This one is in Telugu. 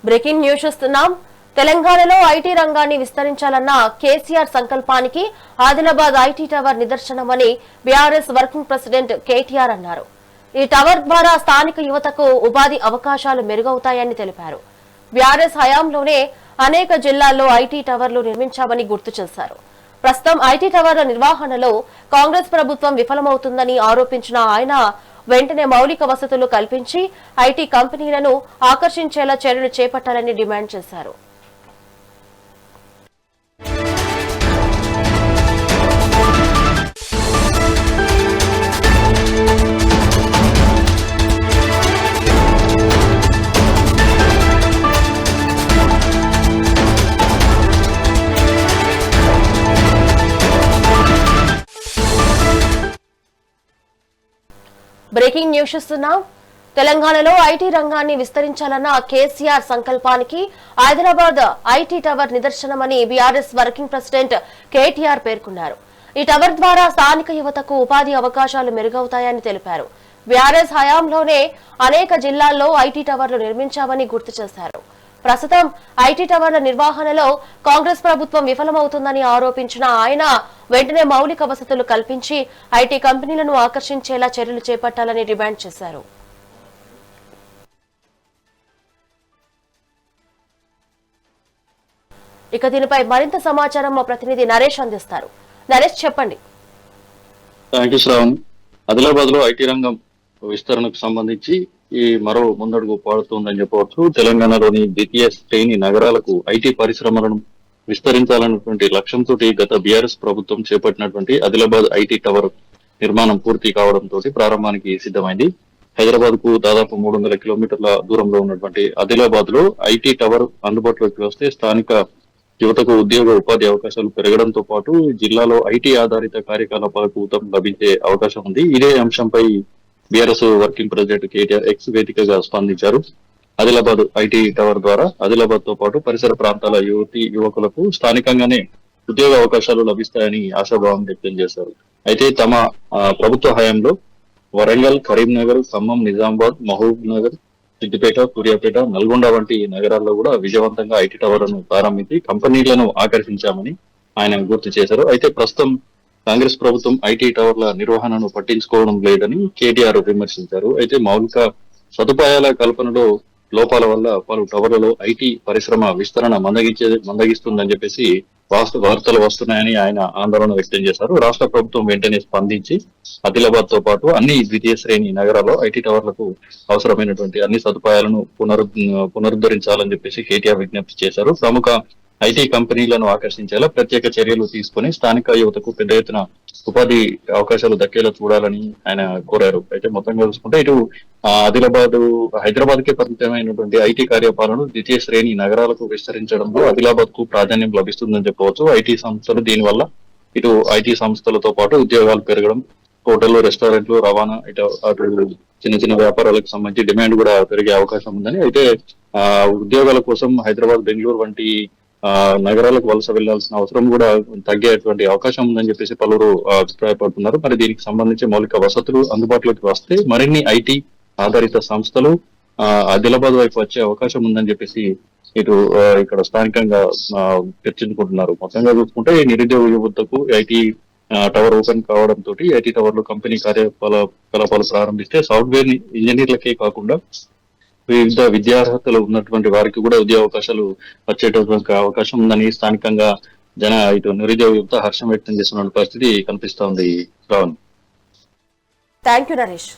బ్రేకింగ్ న్యూస్ చూస్తున్నాం. తెలంగాణలో ఐటీ రంగాన్ని విస్తరించాలన్న కేసీఆర్ సంకల్పానికి ఆదిలాబాద్ ఐటీ టవర్ నిదర్శనమని బీఆర్ఎస్ వర్కింగ్ ప్రెసిడెంట్ కేటీఆర్ అన్నారు. ఈ టవర్ ద్వారా స్థానిక యువతకు ఉపాధి అవకాశాలు మెరుగవుతాయని తెలిపారు. బీఆర్ఎస్ హయాంలోనే అనేక జిల్లాల్లో ఐటీ టవర్లు నిర్మించామని గుర్తు చేశారు. ప్రస్తుతం ఐటీ టవర్ల నిర్వహణలో కాంగ్రెస్ ప్రభుత్వం విఫలమవుతుందని ఆరోపించిన ఆయన వెంటనే మౌలిక వసతులు కల్పించి ఐటీ కంపెనీలను ఆకర్షించేలా చర్యలు చేపట్టాలని డిమాండ్ చేశారు. బ్రేకింగ్ న్యూస్ చూస్తున్నాం. తెలంగాణలో ఐటీ రంగాన్ని విస్తరించాలన్న కేసీఆర్ సంకల్పానికి ఆదిలాబాద్ ఐటీ టవర్ నిదర్శనమని బీఆర్ఎస్ వర్కింగ్ ప్రెసిడెంట్ కేటీఆర్ పేర్కొన్నారు. ఈ టవర్ ద్వారా స్థానిక యువతకు ఉపాధి అవకాశాలు మెరుగవుతాయని తెలిపారు. బీఆర్ఎస్ హయాంలోనే అనేక జిల్లాల్లో ఐటీ టవర్లు నిర్మించామని గుర్తు చేశారు. ప్రస్తుతం ఐటీ టవర్ల నిర్వహణలో కాంగ్రెస్ ప్రభుత్వం విఫలమవుతుందని ఆరోపించిన ఆయన వెంటనే మౌలిక వసతులు కల్పించి ఐటీ కంపెనీలను ఆకర్షించేలా చర్యలు చేపట్టాలని డిమాండ్ చేశారు. ఇక దీనిపై మరింత సమాచారం మా ప్రతినిధి నరేష్ అందిస్తారు. నరేష్, చెప్పండి. ఆదిలాబాద్ లో ఐటీ రంగం విస్తరణకు సంబంధించి ఈ మరో ముందడుగు పాడుతుందని చెప్పవచ్చు. తెలంగాణలోని ద్వితీయ శ్రేణి నగరాలకు ఐటీ పరిశ్రమలను విస్తరించాలన్నటువంటి లక్ష్యంతో గత బీఆర్ఎస్ ప్రభుత్వం చేపట్టినటువంటి ఆదిలాబాద్ ఐటీ టవర్ నిర్మాణం పూర్తి కావడంతో ప్రారంభానికి సిద్ధమైంది. హైదరాబాద్ కు దాదాపు 300 కిలోమీటర్ల దూరంలో ఉన్నటువంటి ఆదిలాబాద్ లో ఐటీ టవర్ అందుబాటులోకి వస్తే స్థానిక యువతకు ఉద్యోగ ఉపాధి అవకాశాలు పెరగడంతో పాటు జిల్లాలో ఐటీ ఆధారిత కార్యకలాపాలకు ఊతం లభించే అవకాశం ఉంది. ఇదే అంశంపై BRS working president KTR X వేదికగా స్పందించారు. ఆదిలాబాద్ ఐటీ టవర్ ద్వారా ఆదిలాబాద్ తో పాటు పరిసర ప్రాంతాల యువకులకు స్థానికంగానే ఉద్యోగ అవకాశాలు లభిస్తాయని ఆశాభావం వ్యక్తం చేశారు. అయితే తమ ప్రభుత్వ హయాంలో వరంగల్, కరీంనగర్, ఖమ్మం, నిజామాబాద్, మహబూబ్ నగర్, సిద్దిపేట, సూర్యాపేట, నల్గొండ వంటి నగరాల్లో కూడా విజయవంతంగా ఐటీ టవర్లను ప్రారంభించి కంపెనీలను ఆకర్షించామని ఆయన గుర్తు చేశారు. అయితే ప్రస్తుతం కాంగ్రెస్ ప్రభుత్వం ఐటీ టవర్ల నిర్వహణను పట్టించుకోవడం లేదని కేటీఆర్ విమర్శించారు. అయితే మౌలిక సదుపాయాల కల్పనలో లోపాల వల్ల పలు టవర్లలో ఐటీ పరిశ్రమ విస్తరణ మందగిస్తుందని చెప్పేసి వార్తలు వస్తున్నాయని ఆయన ఆందోళన వ్యక్తం చేశారు. రాష్ట్ర ప్రభుత్వం వెంటనే స్పందించి ఆదిలాబాద్ తో పాటు అన్ని ద్వితీయ శ్రేణి నగరాల్లో ఐటీ టవర్లకు అవసరమైనటువంటి అన్ని సదుపాయాలను పునరుద్ధరించాలని చెప్పేసి కేటీఆర్ విజ్ఞప్తి చేశారు. ప్రముఖ ఐటీ కంపెనీలను ఆకర్షించేలా ప్రత్యేక చర్యలు తీసుకుని స్థానిక యువతకు పెద్ద ఎత్తున ఉపాధి అవకాశాలు దక్కేలా చూడాలని ఆయన కోరారు. అయితే మొత్తంగా చూసుకుంటే ఇటు హైదరాబాద్ కే పరిమితమైనటువంటి ఐటీ కార్యపాలను ద్వితీయ శ్రేణి నగరాలకు విస్తరించడంలో ఆదిలాబాద్ కు ప్రాధాన్యం లభిస్తుందని చెప్పవచ్చు. ఐటీ సంస్థలు దీనివల్ల ఇటు ఐటీ సంస్థలతో పాటు ఉద్యోగాలు పెరగడం, హోటళ్లు, రెస్టారెంట్లు, రవాణా, అటు చిన్న చిన్న వ్యాపారాలకు సంబంధించి డిమాండ్ కూడా పెరిగే అవకాశం ఉందని, అయితే ఉద్యోగాల కోసం హైదరాబాద్, బెంగళూరు వంటి నగరాలకు వలస వెళ్లాల్సిన అవసరం కూడా తగ్గేటువంటి అవకాశం ఉందని చెప్పేసి పలువురు అభిప్రాయపడుతున్నారు. మరి దీనికి సంబంధించి మౌలిక వసతులు అందుబాటులోకి వస్తే మరిన్ని ఐటీ ఆధారిత సంస్థలు ఆదిలాబాద్ వైపు వచ్చే అవకాశం ఉందని చెప్పేసి ఇటు ఇక్కడ స్థానికంగా చర్చించుకుంటున్నారు. మొత్తంగా చూసుకుంటే నిరుద్యోగ యువతకు ఐటీ టవర్ ఓపెన్ కావడంతో ఐటీ టవర్ లో కంపెనీ కార్యకలాపాలు ప్రారంభిస్తే సాఫ్ట్వేర్ ఇంజనీర్లకే కాకుండా వివిధ విద్యార్హతలు ఉన్నటువంటి వారికి కూడా ఉద్యోగ అవకాశాలు వచ్చేటటువంటి అవకాశం ఉందని స్థానికంగా ఇటు నిరుద్యోగ యువత హర్షం వ్యక్తం చేస్తున్న పరిస్థితి కనిపిస్తోంది. Thank you Naresh.